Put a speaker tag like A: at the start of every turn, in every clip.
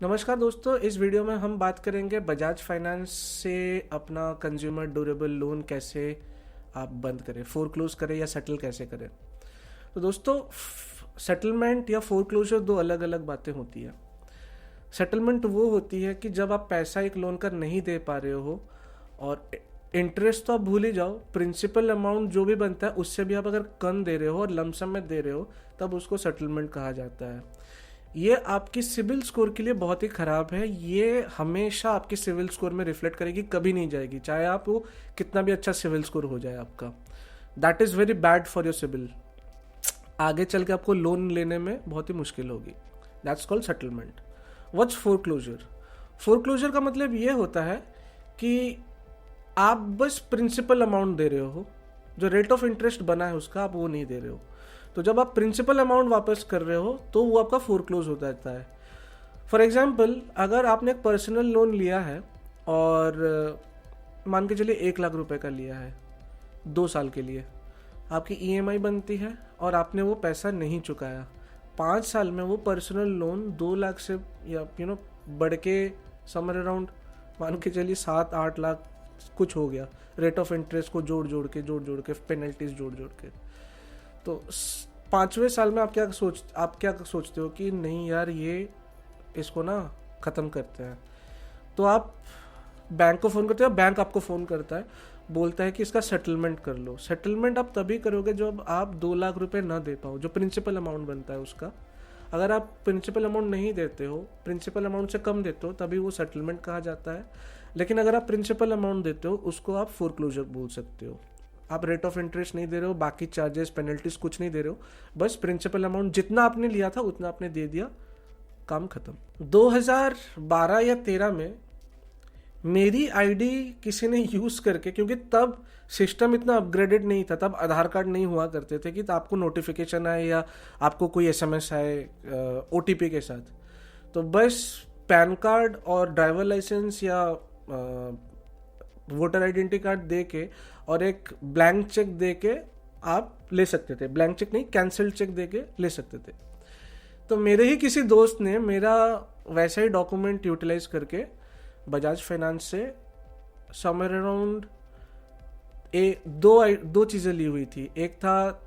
A: नमस्कार दोस्तों, इस वीडियो में हम बात करेंगे बजाज फाइनेंस से अपना कंज्यूमर ड्यूरेबल लोन कैसे आप बंद करें, फोरक्लोज करें या सेटल कैसे करें। तो दोस्तों, सेटलमेंट या फोरक्लोजर दो अलग अलग बातें होती है। सेटलमेंट वो होती है कि जब आप पैसा एक लोन का नहीं दे पा रहे हो और इंटरेस्ट तो आप भूल ही जाओ, प्रिंसिपल अमाउंट जो भी बनता है उससे भी आप अगर कम दे रहे हो और लमसम में दे रहे हो, तब उसको सेटलमेंट कहा जाता है। ये आपकी सिविल स्कोर के लिए बहुत ही ख़राब है। ये हमेशा आपके सिविल स्कोर में रिफ्लेक्ट करेगी, कभी नहीं जाएगी, चाहे आप वो कितना भी अच्छा सिविल स्कोर हो जाए आपका। That is very bad for your civil. आगे चल के आपको लोन लेने में बहुत ही मुश्किल होगी। That's called settlement. What's foreclosure? Foreclosure का मतलब ये होता है कि आप बस प्रिंसिपल अमाउंट दे रहे हो, जो रेट ऑफ इंटरेस्ट बना है उसका आप वो नहीं दे रहे हो। तो जब आप प्रिंसिपल अमाउंट वापस कर रहे हो तो वो आपका फोरक्लोज हो जाता है। फॉर एग्जाम्पल, अगर आपने एक पर्सनल लोन लिया है और मान के चलिए 1 लाख रुपए का लिया है 2 साल के लिए, आपकी ईएमआई बनती है और आपने वो पैसा नहीं चुकाया, 5 साल में वो पर्सनल लोन 2 लाख से या बढ़ के समर अराउंड मान के चलिए 7-8 लाख कुछ हो गया, रेट ऑफ इंटरेस्ट को जोड़ जोड़ के पेनल्टीज जोड़ जोड़ के। तो 5वें साल में आप क्या सोचते हो कि नहीं यार, ये इसको ना ख़त्म करते हैं। तो आप बैंक को फ़ोन करते हो, बैंक आपको फ़ोन करता है, बोलता है कि इसका सेटलमेंट कर लो। सेटलमेंट आप तभी करोगे जब आप 2 लाख रुपए ना दे पाओ, जो प्रिंसिपल अमाउंट बनता है उसका। अगर आप प्रिंसिपल अमाउंट नहीं देते हो, प्रिंसिपल अमाउंट से कम देते हो, तभी वो सेटलमेंट कहा जाता है। लेकिन अगर आप प्रिंसिपल अमाउंट देते हो, उसको आप फोरक्लोजर बोल सकते हो। आप रेट ऑफ इंटरेस्ट नहीं दे रहे हो, बाकी चार्जेस पेनल्टीज कुछ नहीं दे रहे हो, बस प्रिंसिपल अमाउंट जितना आपने लिया था उतना आपने दे दिया, काम खत्म। 2012 या 13 में मेरी आईडी किसी ने यूज़ करके, क्योंकि तब सिस्टम इतना अपग्रेडेड नहीं था, तब आधार कार्ड नहीं हुआ करते थे कि आपको नोटिफिकेशन आए या आपको कोई एसएमएस आए ओटीपी के साथ। तो बस पैन कार्ड और ड्राइवर लाइसेंस या वोटर आइडेंटिटी कार्ड दे के और एक ब्लैंक चेक दे के आप ले सकते थे। ब्लैंक चेक नहीं, कैंसल्ड चेक दे के ले सकते थे। तो मेरे ही किसी दोस्त ने मेरा वैसा ही डॉक्यूमेंट यूटिलाइज करके बजाज फाइनेंस से समवेयर अराउंड दो चीज़ें ली हुई थी। एक था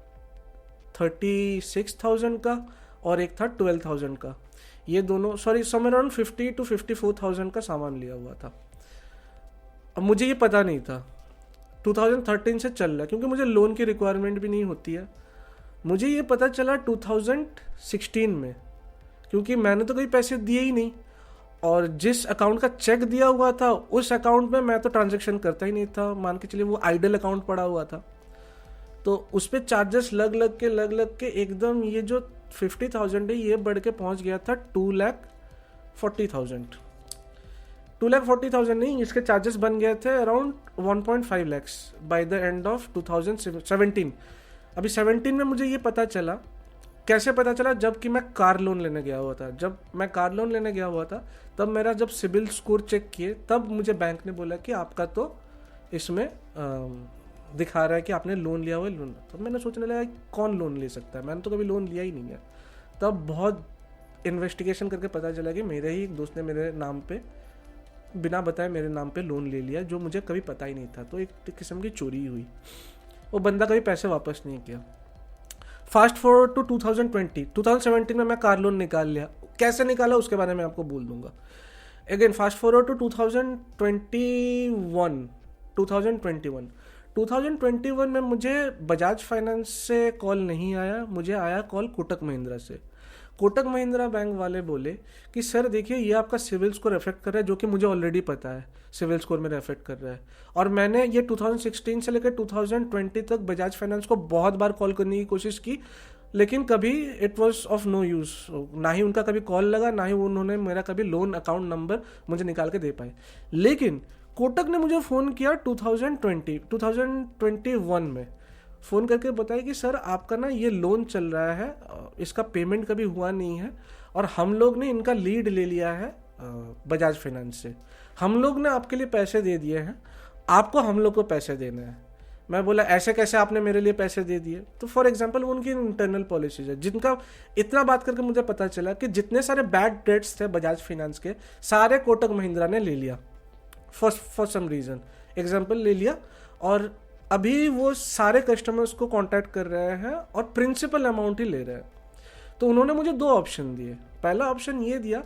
A: 36,000 का और एक था 12,000 का। ये दोनों समवेयर अराउंड 50 to 54,000 का सामान लिया हुआ था। अब मुझे ये पता नहीं था, 2013 से चल रहा है, क्योंकि मुझे लोन की रिक्वायरमेंट भी नहीं होती है। मुझे ये पता चला 2016 में, क्योंकि मैंने तो कोई पैसे दिए ही नहीं, और जिस अकाउंट का चेक दिया हुआ था उस अकाउंट में मैं तो ट्रांजैक्शन करता ही नहीं था। मान के चलिए वो आइडल अकाउंट पड़ा हुआ था, तो उस पर चार्जेस लग लग के एकदम ये जो 50,000 है ये बढ़ के पहुंच गया था 2,40,000। 2,40,000 नहीं, इसके चार्जेस बन गए थे around 1.5 lakhs by the end of 2017। अभी 17 में मुझे ये पता चला। कैसे पता चला? जबकि मैं कार लोन लेने गया हुआ था। जब मैं कार लोन लेने गया हुआ था तब मेरा जब सिबिल स्कोर चेक किए, तब मुझे बैंक ने बोला कि आपका तो इसमें दिखा रहा है कि आपने लोन लिया हुआ है लोन। तो मैंने सोचने लगा कौन लोन ले सकता है, मैंने तो कभी लोन लिया ही नहीं है। तब बहुत इन्वेस्टिगेशन करके पता चला कि मेरे ही एक दोस्त ने मेरे नाम पे, बिना बताए मेरे नाम पे लोन ले लिया, जो मुझे कभी पता ही नहीं था। तो एक किस्म की चोरी हुई। वो बंदा कभी पैसे वापस नहीं किया। फास्ट फॉरवर्ड टू 2017 में मैं कार लोन निकाल लिया। कैसे निकाला उसके बारे में आपको बोल दूंगा। अगेन फास्ट फॉरवर्ड टू 2021 में मुझे बजाज फाइनेंस से कॉल नहीं आया, मुझे आया कॉल कोटक महिंद्रा से। कोटक महिंद्रा बैंक वाले बोले कि सर देखिए, ये आपका सिविल स्कोर अफेक्ट कर रहा है, जो कि मुझे ऑलरेडी पता है सिविल स्कोर मेरा अफेक्ट कर रहा है। और मैंने ये 2016 से लेकर 2020 तक बजाज फाइनेंस को बहुत बार कॉल करने की कोशिश की, लेकिन कभी it was of no use. ना ही उनका कभी कॉल लगा, ना ही उन्होंने मेरा कभी लोन अकाउंट नंबर मुझे निकाल के दे पाए। लेकिन कोटक ने मुझे फ़ोन किया 2021 में, फ़ोन करके बताया कि सर आपका ना ये लोन चल रहा है, इसका पेमेंट कभी हुआ नहीं है, और हम लोग ने इनका लीड ले लिया है बजाज फाइनेंस से। हम लोग ने आपके लिए पैसे दे दिए हैं, आपको हम लोग को पैसे देने हैं। मैं बोला ऐसे कैसे आपने मेरे लिए पैसे दे दिए? तो फॉर एग्जांपल उनकी इंटरनल पॉलिसीज है, जिनका इतना बात करके मुझे पता चला कि जितने सारे बैड डेट्स थे बजाज फाइनेंस के, सारे कोटक महिंद्रा ने ले लिया फॉर सम रीज़न, एग्जांपल ले लिया। और अभी वो सारे कस्टमर्स को कांटेक्ट कर रहे हैं और प्रिंसिपल अमाउंट ही ले रहे हैं। तो उन्होंने मुझे दो ऑप्शन दिए। पहला ऑप्शन ये दिया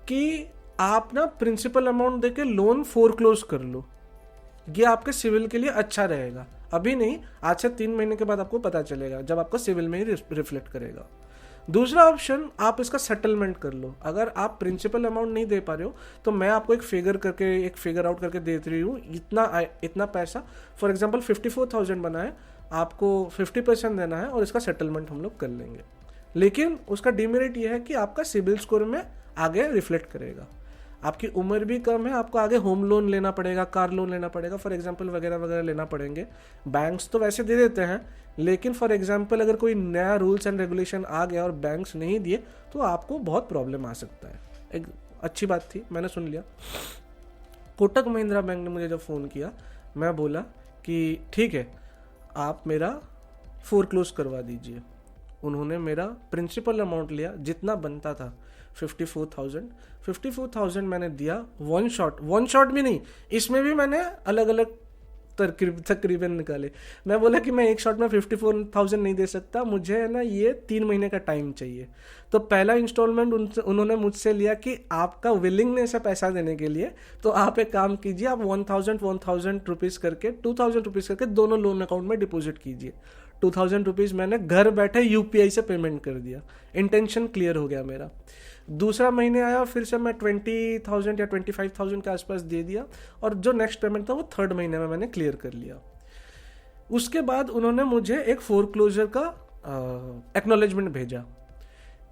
A: कि आप ना प्रिंसिपल अमाउंट देके लोन फोरक्लोज कर लो, ये आपके सिविल के लिए अच्छा रहेगा। अभी नहीं, आज से 3 महीने के बाद आपको पता चलेगा, जब आपको सिविल में ही रिफ्लेक्ट करेगा। दूसरा ऑप्शन, आप इसका सेटलमेंट कर लो। अगर आप प्रिंसिपल अमाउंट नहीं दे पा रहे हो तो मैं आपको एक फिगर आउट करके दे रही हूँ, इतना पैसा, फॉर एग्जांपल 54,000 बना है, आपको 50% देना है और इसका सेटलमेंट हम लोग कर लेंगे। लेकिन उसका डिमेरिट ये है कि आपका सिबिल स्कोर में आगे रिफ्लेक्ट करेगा। आपकी उम्र भी कम है, आपको आगे होम लोन लेना पड़ेगा, कार लोन लेना पड़ेगा, फॉर एग्जांपल वगैरह वगैरह लेना पड़ेंगे। बैंक्स तो वैसे दे देते हैं, लेकिन फॉर एग्जांपल अगर कोई नया रूल्स एंड रेगुलेशन आ गया और बैंक्स नहीं दिए तो आपको बहुत प्रॉब्लम आ सकता है। एक अच्छी बात थी, मैंने सुन लिया। कोटक महिंद्रा बैंक ने मुझे जब फ़ोन किया, मैं बोला कि ठीक है, आप मेरा फोरक्लोज करवा दीजिए। उन्होंने मेरा प्रिंसिपल अमाउंट लिया, जितना बनता था 54,000 मैंने दिया वन शॉट भी नहीं, इसमें भी मैंने अलग अलग तकरीबन निकाले। मैं बोला कि मैं एक शॉट में 54,000 नहीं दे सकता, मुझे है ना ये 3 महीने का टाइम चाहिए। तो पहला इंस्टॉलमेंट उन्होंने मुझसे लिया कि आपका विलिंगनेस है पैसा देने के लिए, तो आप एक काम कीजिए, आप 1,000 रुपीज़ करके 2,000 रुपीज़ करके दोनों लोन अकाउंट में डिपॉजिट कीजिए। 2,000 रुपीज़ मैंने घर बैठे UPI से पेमेंट कर दिया, इंटेंशन क्लियर हो गया मेरा। दूसरा महीने आया, फिर से मैं 20,000 या 25,000 के आसपास दे दिया, और जो नेक्स्ट पेमेंट था वो 3rd महीने में मैंने क्लियर कर लिया। उसके बाद उन्होंने मुझे एक फोरक्लोजर का एक्नॉलेजमेंट भेजा।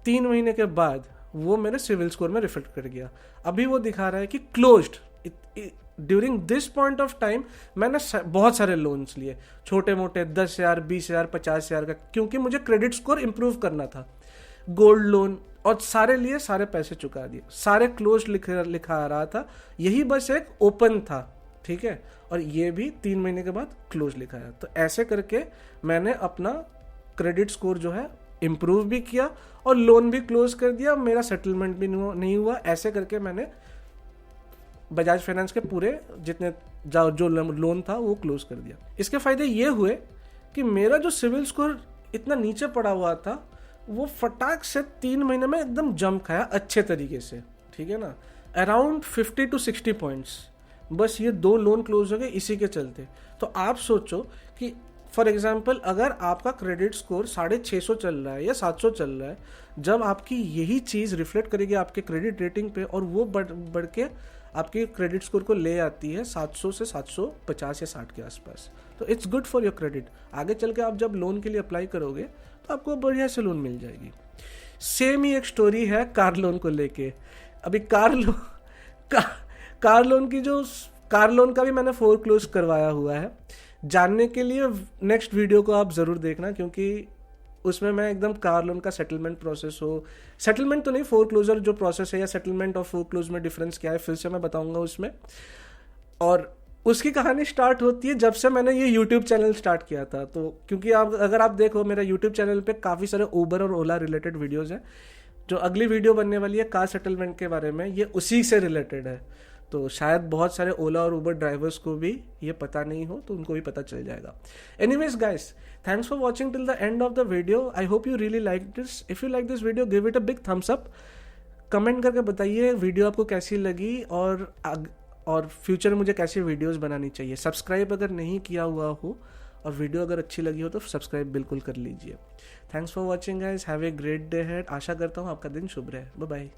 A: 3 महीने के बाद वो मेरे सिविल स्कोर में रिफ्लेक्ट कर गया। अभी वो दिखा रहा है कि closed. During this point of time मैंने बहुत सारे लोन्स लिए, छोटे मोटे 10,000, 20,000, 50,000 का, क्योंकि मुझे क्रेडिट स्कोर इंप्रूव करना था। गोल्ड लोन और सारे लिए, सारे पैसे चुका दिए, सारे क्लोज लिखा आ रहा था, यही बस एक ओपन था, ठीक है, और ये भी 3 महीने के बाद क्लोज लिखा है। तो ऐसे करके मैंने अपना क्रेडिट स्कोर जो है इम्प्रूव भी किया और लोन भी क्लोज कर दिया, मेरा सेटलमेंट भी नहीं हुआ। ऐसे करके मैंने बजाज फाइनेंस के पूरे जितने जो लोन था वो क्लोज कर दिया। इसके फायदे ये हुए कि मेरा जो सिविल स्कोर इतना नीचे पड़ा हुआ था वो फटाक से 3 महीने में एकदम जंप खाया अच्छे तरीके से, ठीक है ना, अराउंड 50 to 60 पॉइंट्स। बस ये 2 लोन क्लोज हो गए इसी के चलते। तो आप सोचो कि फॉर एग्जांपल अगर आपका क्रेडिट स्कोर 650 चल रहा है या 700 चल रहा है, जब आपकी यही चीज़ रिफ्लेक्ट करेगी आपके क्रेडिट रेटिंग पे और वो बढ़ के आपके क्रेडिट स्कोर को ले आती है 700 से 750 या 60 के आसपास, तो it's good for your credit. आगे चल के आप जब लोन के लिए अप्लाई करोगे तो आपको बढ़िया से लोन मिल जाएगी। सेम ही एक स्टोरी है कार लोन को लेके। अभी कार लोन का भी मैंने फोरक्लोज करवाया हुआ है। जानने के लिए नेक्स्ट वीडियो को आप ज़रूर देखना, क्योंकि उसमें मैं एकदम कार लोन का सेटलमेंट तो नहीं, फोरक्लोजर जो प्रोसेस है या सेटलमेंट और फोरक्लोज में डिफरेंस क्या है फिर से मैं बताऊंगा उसमें। और उसकी कहानी स्टार्ट होती है जब से मैंने ये यूट्यूब चैनल स्टार्ट किया था। तो क्योंकि अगर आप देखो मेरा यूट्यूब चैनल पे काफ़ी सारे उबर और ओला रिलेटेड वीडियोज़ हैं। जो अगली वीडियो बनने वाली है कार सेटलमेंट के बारे में, ये उसी से रिलेटेड है। तो शायद बहुत सारे ओला और उबर ड्राइवर्स को भी ये पता नहीं हो, तो उनको भी पता चल जाएगा। Anyways guys, thanks for watching till the end of the video. I hope you really like this. If you like this video, give it a big thumbs up. Comment करके बताइए वीडियो आपको कैसी लगी और फ्यूचर में मुझे कैसी videos बनानी चाहिए। सब्सक्राइब अगर नहीं किया हुआ हो और वीडियो अगर अच्छी लगी हो तो सब्सक्राइब बिल्कुल कर लीजिए। Thanks for watching guys, have a great day ahead. आशा करता हूँ आपका दिन शुभ रहे। Bye bye.